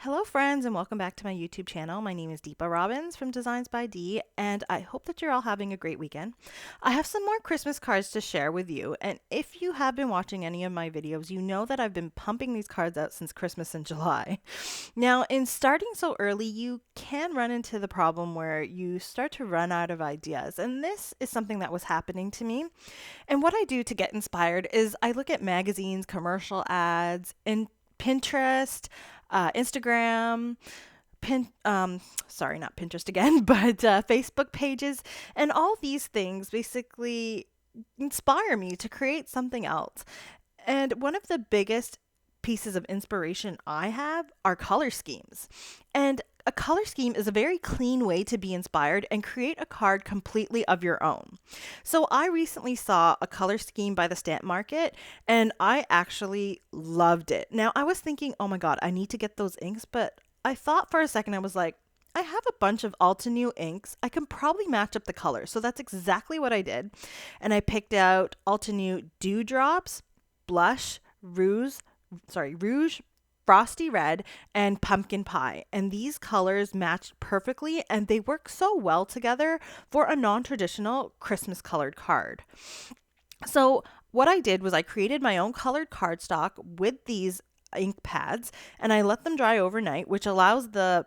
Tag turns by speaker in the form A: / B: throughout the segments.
A: Hello friends and welcome back to my YouTube channel. My name is Deepa Robbins from DeeZinesByD and I hope that you're all having a great weekend. I have some more Christmas cards to share with you, and if you have been watching any of my videos, you know that I've been pumping these cards out since Christmas in July. Now, in starting so early, you can run into the problem where you start to run out of ideas, and this is something that was happening to me. And what I do to get inspired is I look at magazines, commercial ads, and Pinterest, Instagram, sorry, not Pinterest again, but Facebook pages, and all these things basically inspire me to create something else. And one of the biggest pieces of inspiration I have are color schemes. And a color scheme is a very clean way to be inspired and create a card completely of your own. So I recently saw a color scheme by the Stamp Market and I actually loved it. Now I was thinking, oh my God, I need to get those inks, but I thought for a second, I was like, I have a bunch of Altenew inks. I can probably match up the colors. So that's exactly what I did. And I picked out Altenew Dewdrops, Blush, Rouge, Frosty Red, and Pumpkin Pie. And these colors matched perfectly and they work so well together for a non-traditional Christmas colored card. So what I did was I created my own colored cardstock with these ink pads and I let them dry overnight, which allows the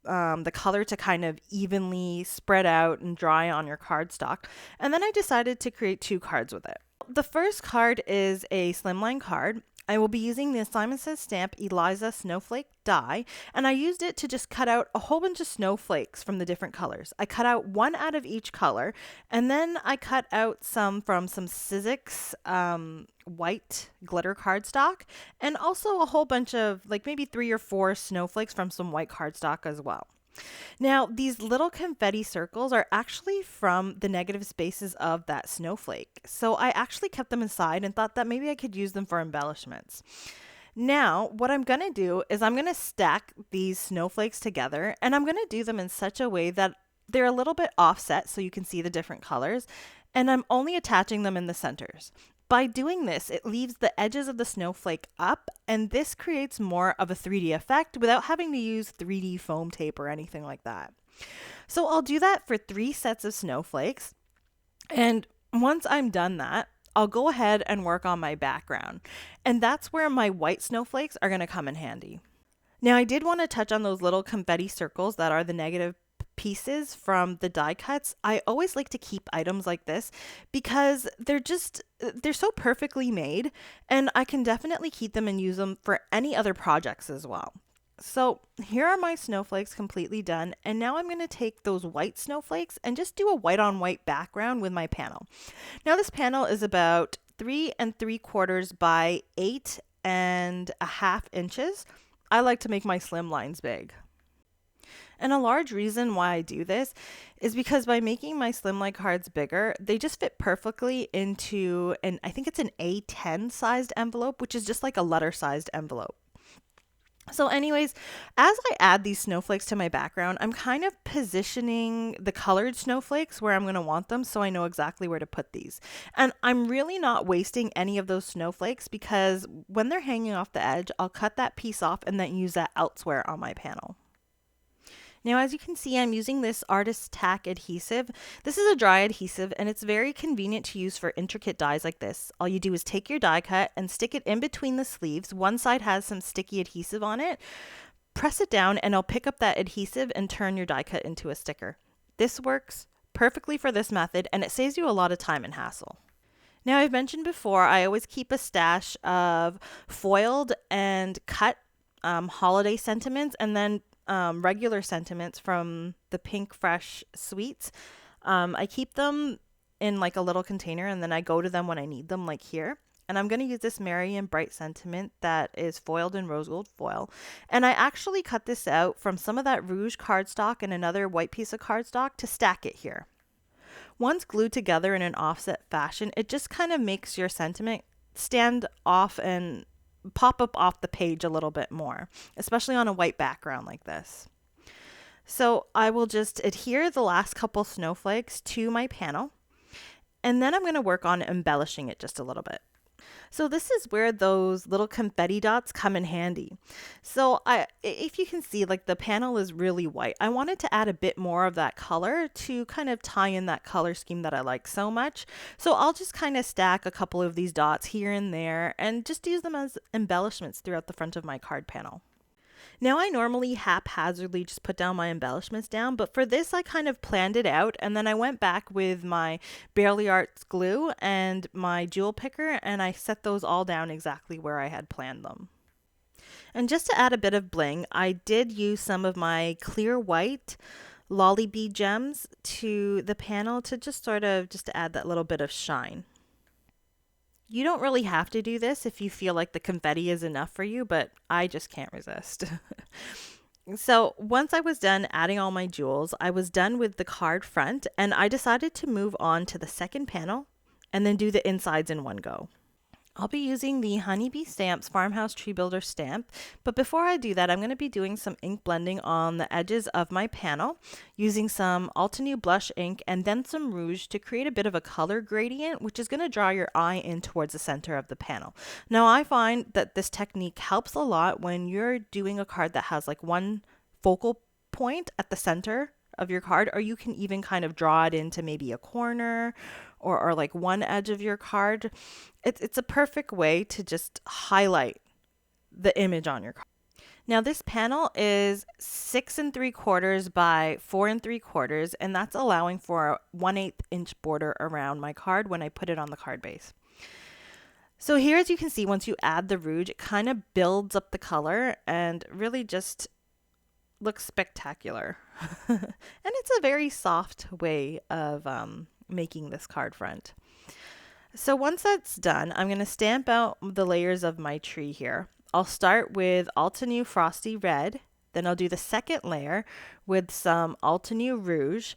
A: color to kind of evenly spread out and dry on your cardstock. And then I decided to create two cards with it. The first card is a Slimline card. I will be using the Simon Says Stamp Eliza Snowflake die, and I used it to just cut out a whole bunch of snowflakes from the different colors. I cut out one out of each color, and then I cut out some from some Sizzix white glitter cardstock, and also a whole bunch of like maybe 3 or 4 snowflakes from some white cardstock as well. Now, these little confetti circles are actually from the negative spaces of that snowflake. So I actually kept them inside and thought that maybe I could use them for embellishments. Now, what I'm going to do is I'm going to stack these snowflakes together and I'm going to do them in such a way that they're a little bit offset so you can see the different colors. And I'm only attaching them in the centers. By doing this, it leaves the edges of the snowflake up, and this creates more of a 3D effect without having to use 3D foam tape or anything like that. So I'll do that for 3 sets of snowflakes, and once I'm done that, I'll go ahead and work on my background, and that's where my white snowflakes are going to come in handy. Now, I did want to touch on those little confetti circles that are the negative pieces from the die cuts. I always like to keep items like this because they're so perfectly made, and I can definitely keep them and use them for any other projects as well. So here are my snowflakes completely done, and now I'm going to take those white snowflakes and just do a white on white background with my panel. Now this panel is about 3 3/4 by 8.5 inches. I like to make my slim lines big. And a large reason why I do this is because by making my Slimline cards bigger, they just fit perfectly into I think it's an A10 sized envelope, which is just like a letter sized envelope. So anyways, as I add these snowflakes to my background, I'm kind of positioning the colored snowflakes where I'm going to want them so I know exactly where to put these. And I'm really not wasting any of those snowflakes because when they're hanging off the edge, I'll cut that piece off and then use that elsewhere on my panel. Now, as you can see, I'm using this Artist Tack adhesive. This is a dry adhesive and it's very convenient to use for intricate dies like this. All you do is take your die cut and stick it in between the sleeves. One side has some sticky adhesive on it. Press it down and I'll pick up that adhesive and turn your die cut into a sticker. This works perfectly for this method and it saves you a lot of time and hassle. Now, I've mentioned before, I always keep a stash of foiled and cut holiday sentiments and then regular sentiments from the Pink Fresh Sweets. I keep them in like a little container and then I go to them when I need them, like here. And I'm going to use this Merry and Bright sentiment that is foiled in rose gold foil. And I actually cut this out from some of that Rouge cardstock and another white piece of cardstock to stack it here. Once glued together in an offset fashion, it just kind of makes your sentiment stand off and pop up off the page a little bit more, especially on a white background like this. So I will just adhere the last couple snowflakes to my panel, and then I'm going to work on embellishing it just a little bit. So this is where those little confetti dots come in handy. So if you can see, like the panel is really white. I wanted to add a bit more of that color to kind of tie in that color scheme that I like so much. So I'll just kind of stack a couple of these dots here and there and just use them as embellishments throughout the front of my card panel. Now I normally haphazardly just put down my embellishments down, but for this I kind of planned it out and then I went back with my Barely Arts glue and my jewel picker and I set those all down exactly where I had planned them. And just to add a bit of bling, I did use some of my clear white lolly bead gems to the panel to just sort of just to add that little bit of shine. You don't really have to do this if you feel like the confetti is enough for you, but I just can't resist. So once I was done adding all my jewels, I was done with the card front and I decided to move on to the second panel and then do the insides in one go. I'll be using the Honeybee Stamps Farmhouse Tree Builder stamp, but before I do that, I'm going to be doing some ink blending on the edges of my panel using some Altenew blush ink and then some rouge to create a bit of a color gradient, which is going to draw your eye in towards the center of the panel. Now, I find that this technique helps a lot when you're doing a card that has like one focal point at the center of your card, or you can even kind of draw it into maybe a corner or like one edge of your card. It's a perfect way to just highlight the image on your card. Now this panel is 6 3/4 by 4 3/4, and that's allowing for a 1/8 inch border around my card when I put it on the card base. So here, as you can see, once you add the rouge, it kind of builds up the color and really just looks spectacular. And it's a very soft way of making this card front. So once that's done, I'm going to stamp out the layers of my tree here. I'll start with Altenew Frosty Red, then I'll do the second layer with some Altenew Rouge,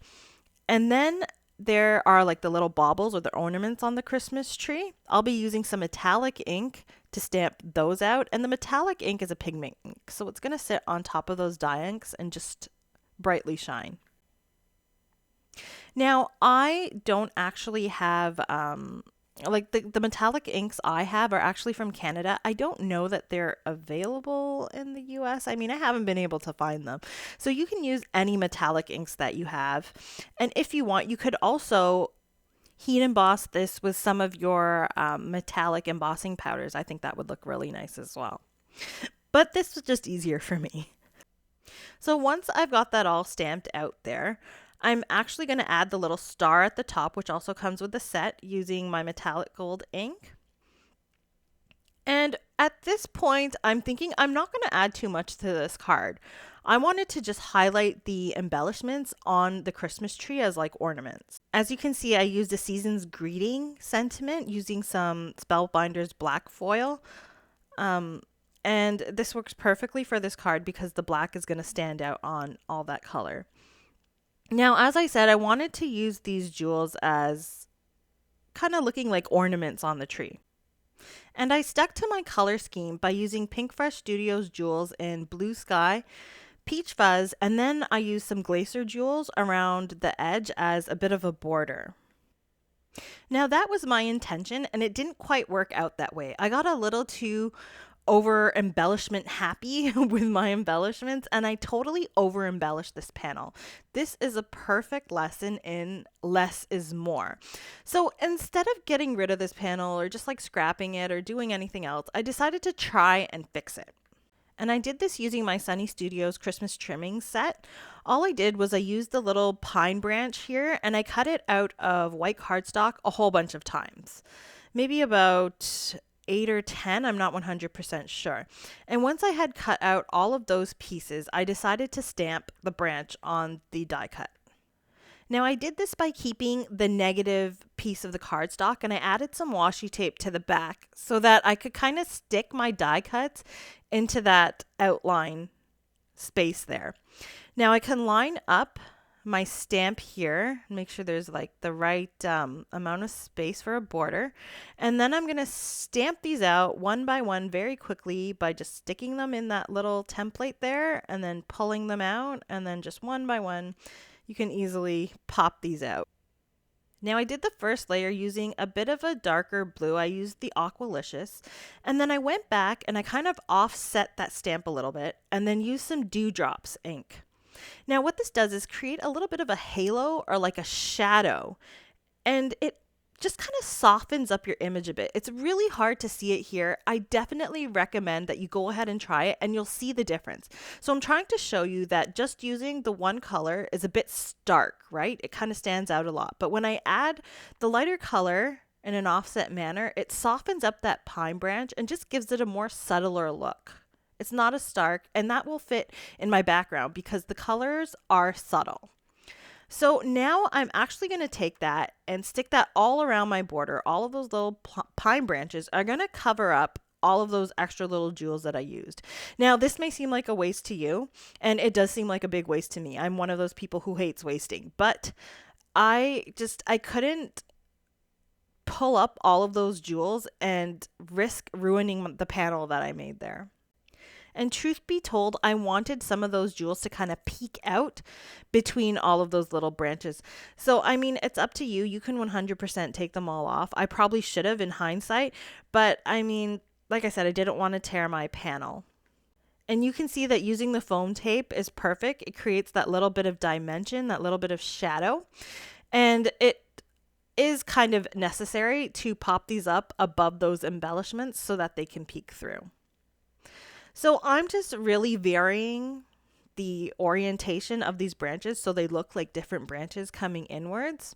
A: and then there are like the little baubles or the ornaments on the Christmas tree. I'll be using some metallic ink to stamp those out, and the metallic ink is a pigment ink, so it's going to sit on top of those dye inks and just brightly shine. Now, I don't actually have like the metallic inks I have are actually from Canada. I don't know that they're available in the US. I mean, I haven't been able to find them. So you can use any metallic inks that you have. And if you want, you could also heat emboss this with some of your metallic embossing powders. I think that would look really nice as well. But this was just easier for me. So once I've got that all stamped out there, I'm actually going to add the little star at the top, which also comes with the set, using my metallic gold ink. And at this point, I'm thinking I'm not going to add too much to this card. I wanted to just highlight the embellishments on the Christmas tree as like ornaments. As you can see, I used a season's greeting sentiment using some Spellbinder's black foil. And this works perfectly for this card because the black is going to stand out on all that color. Now, as I said, I wanted to use these jewels as kind of looking like ornaments on the tree. And I stuck to my color scheme by using Pink Fresh Studios jewels in Blue Sky, Peach Fuzz, and then I used some Glacier jewels around the edge as a bit of a border. Now, that was my intention, and it didn't quite work out that way. I got a little too over embellishment happy with my embellishments, and I totally over embellished this panel. This is a perfect lesson in less is more. So instead of getting rid of this panel or just like scrapping it or doing anything else, I decided to try and fix it. And I did this using my Sunny Studios Christmas trimming set. All I did was I used the little pine branch here and I cut it out of white cardstock a whole bunch of times. Maybe about 8 or 10, I'm not 100% sure. And once I had cut out all of those pieces, I decided to stamp the branch on the die cut. Now I did this by keeping the negative piece of the cardstock and I added some washi tape to the back so that I could kind of stick my die cuts into that outline space there. Now I can line up my stamp here, make sure there's like the right amount of space for a border. And then I'm going to stamp these out one by one very quickly by just sticking them in that little template there and then pulling them out, and then just one by one, you can easily pop these out. Now I did the first layer using a bit of a darker blue. I used the Aqualicious, and then I went back and I kind of offset that stamp a little bit and then used some Dewdrops ink. Now what this does is create a little bit of a halo or like a shadow, and it just kind of softens up your image a bit. It's really hard to see it here. I definitely recommend that you go ahead and try it and you'll see the difference. So I'm trying to show you that just using the one color is a bit stark, right? It kind of stands out a lot. But when I add the lighter color in an offset manner, it softens up that pine branch and just gives it a more subtler look. It's not as stark, and that will fit in my background because the colors are subtle. So now I'm actually going to take that and stick that all around my border. All of those little pine branches are going to cover up all of those extra little jewels that I used. Now, this may seem like a waste to you, and it does seem like a big waste to me. I'm one of those people who hates wasting, but I couldn't pull up all of those jewels and risk ruining the panel that I made there. And truth be told, I wanted some of those jewels to kind of peek out between all of those little branches. So, I mean, it's up to you. You can 100% take them all off. I probably should have in hindsight, but I mean, like I said, I didn't want to tear my panel. And you can see that using the foam tape is perfect. It creates that little bit of dimension, that little bit of shadow. And it is kind of necessary to pop these up above those embellishments so that they can peek through. So I'm just really varying the orientation of these branches so they look like different branches coming inwards.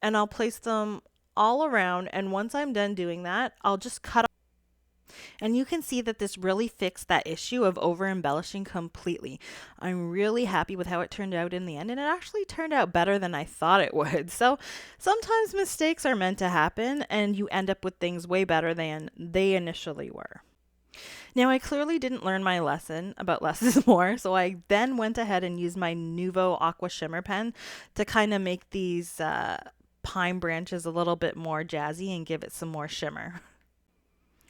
A: And I'll place them all around. And once I'm done doing that, I'll just cut off. And you can see that this really fixed that issue of over embellishing completely. I'm really happy with how it turned out in the end, and it actually turned out better than I thought it would. So sometimes mistakes are meant to happen and you end up with things way better than they initially were. Now, I clearly didn't learn my lesson about less is more, so I then went ahead and used my Nuvo Aqua Shimmer pen to kind of make these pine branches a little bit more jazzy and give it some more shimmer.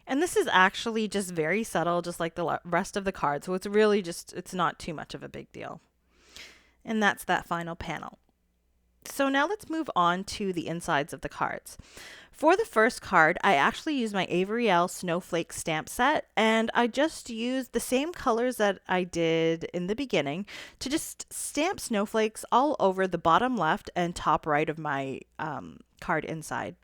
A: And this is actually just very subtle, just like the rest of the card, so it's really just, it's not too much of a big deal. And that's that final panel. So now let's move on to the insides of the cards. For the first card, I actually used my Avery Elle Snowflake stamp set, and I just used the same colors that I did in the beginning to just stamp snowflakes all over the bottom left and top right of my card inside.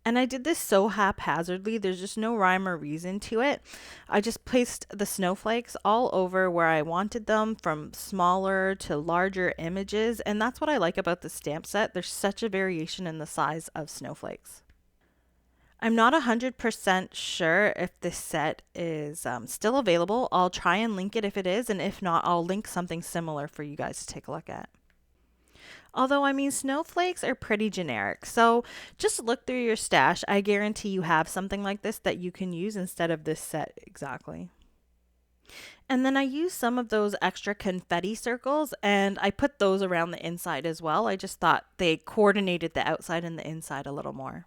A: And I did this so haphazardly, there's just no rhyme or reason to it. I just placed the snowflakes all over where I wanted them, from smaller to larger images, and that's what I like about the stamp set. There's such a variation in the size of snowflakes. I'm not 100% sure if this set is still available. I'll try and link it if it is, and if not, I'll link something similar for you guys to take a look at. Although, I mean, snowflakes are pretty generic, so just look through your stash. I guarantee you have something like this that you can use instead of this set exactly. And then I used some of those extra confetti circles, and I put those around the inside as well. I just thought they coordinated the outside and the inside a little more.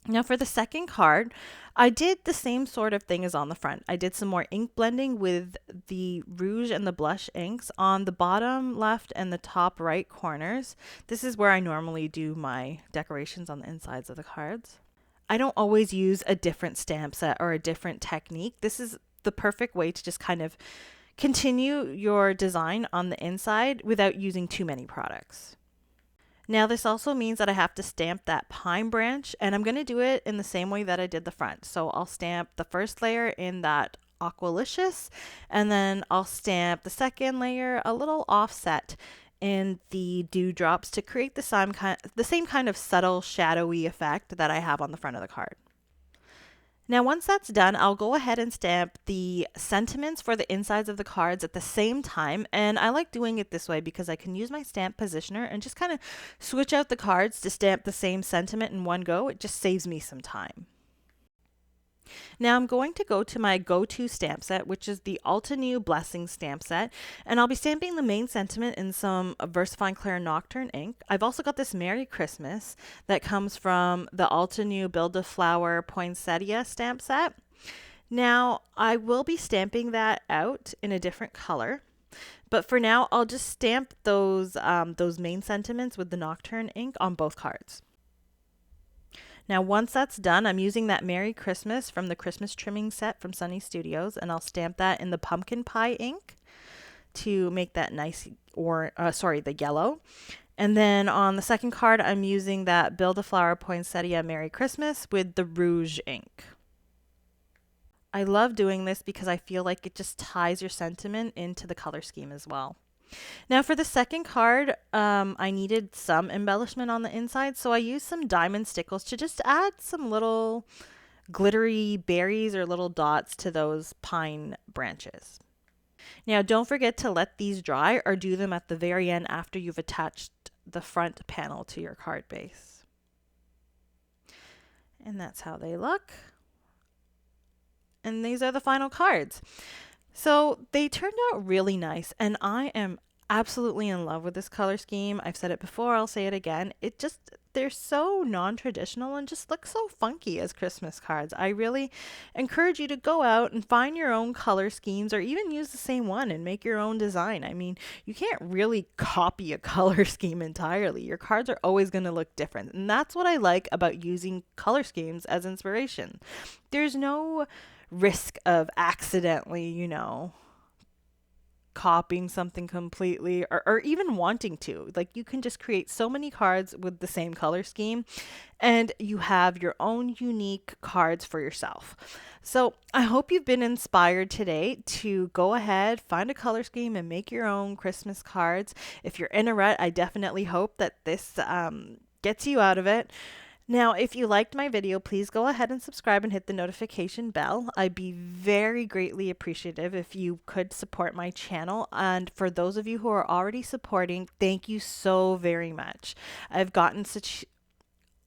A: Now for the second card, I did the same sort of thing as on the front. I did some more ink blending with the rouge and the blush inks on the bottom left and the top right corners. This is where I normally do my decorations on the insides of the cards. I don't always use a different stamp set or a different technique. This is the perfect way to just kind of continue your design on the inside without using too many products. Now this also means that I have to stamp that pine branch, and I'm going to do it in the same way that I did the front. So I'll stamp the first layer in that Aqualicious, and then I'll stamp the second layer a little offset in the Dewdrops to create the same kind of subtle shadowy effect that I have on the front of the card. Now, once that's done, I'll go ahead and stamp the sentiments for the insides of the cards at the same time. And I like doing it this way because I can use my stamp positioner and just kind of switch out the cards to stamp the same sentiment in one go. It just saves me some time. Now I'm going to go to my go-to stamp set, which is the Altenew Blessing stamp set, and I'll be stamping the main sentiment in some VersaFine Clair Nocturne ink. I've also got this Merry Christmas that comes from the Altenew Build-A-Flower Poinsettia stamp set. Now I will be stamping that out in a different color. But for now, I'll just stamp those main sentiments with the Nocturne ink on both cards. Now, once that's done, I'm using that Merry Christmas from the Christmas trimming set from Sunny Studios, and I'll stamp that in the pumpkin pie ink to make that nice, the yellow. And then on the second card, I'm using that Build a Flower Poinsettia Merry Christmas with the rouge ink. I love doing this because I feel like it just ties your sentiment into the color scheme as well. Now for the second card, I needed some embellishment on the inside, so I used some diamond stickles to just add some little glittery berries or little dots to those pine branches. Now don't forget to let these dry or do them at the very end after you've attached the front panel to your card base. And that's how they look. And these are the final cards. So they turned out really nice, and I am absolutely in love with this color scheme. I've said it before, I'll say it again. They're so non-traditional and just look so funky as Christmas cards. I really encourage you to go out and find your own color schemes or even use the same one and make your own design. I mean, you can't really copy a color scheme entirely. Your cards are always going to look different. And that's what I like about using color schemes as inspiration. There's no risk of accidentally, copying something completely or even wanting to. Like, you can just create so many cards with the same color scheme and you have your own unique cards for yourself. So I hope you've been inspired today to go ahead, find a color scheme and make your own Christmas cards. If you're in a rut, I definitely hope that this gets you out of it. Now, if you liked my video, please go ahead and subscribe and hit the notification bell. I'd be very greatly appreciative if you could support my channel. And for those of you who are already supporting, thank you so very much. I've gotten such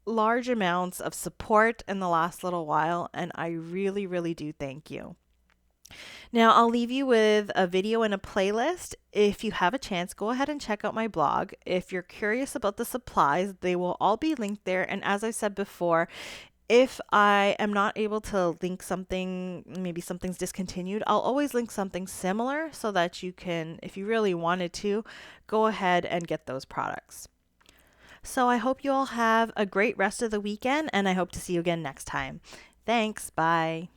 A: large amounts of support in the last little while, and I really, really do thank you. Now, I'll leave you with a video and a playlist. If you have a chance, go ahead and check out my blog. If you're curious about the supplies, they will all be linked there. And as I said before, if I am not able to link something, maybe something's discontinued, I'll always link something similar so that you can, if you really wanted to, go ahead and get those products. So I hope you all have a great rest of the weekend, and I hope to see you again next time. Thanks. Bye.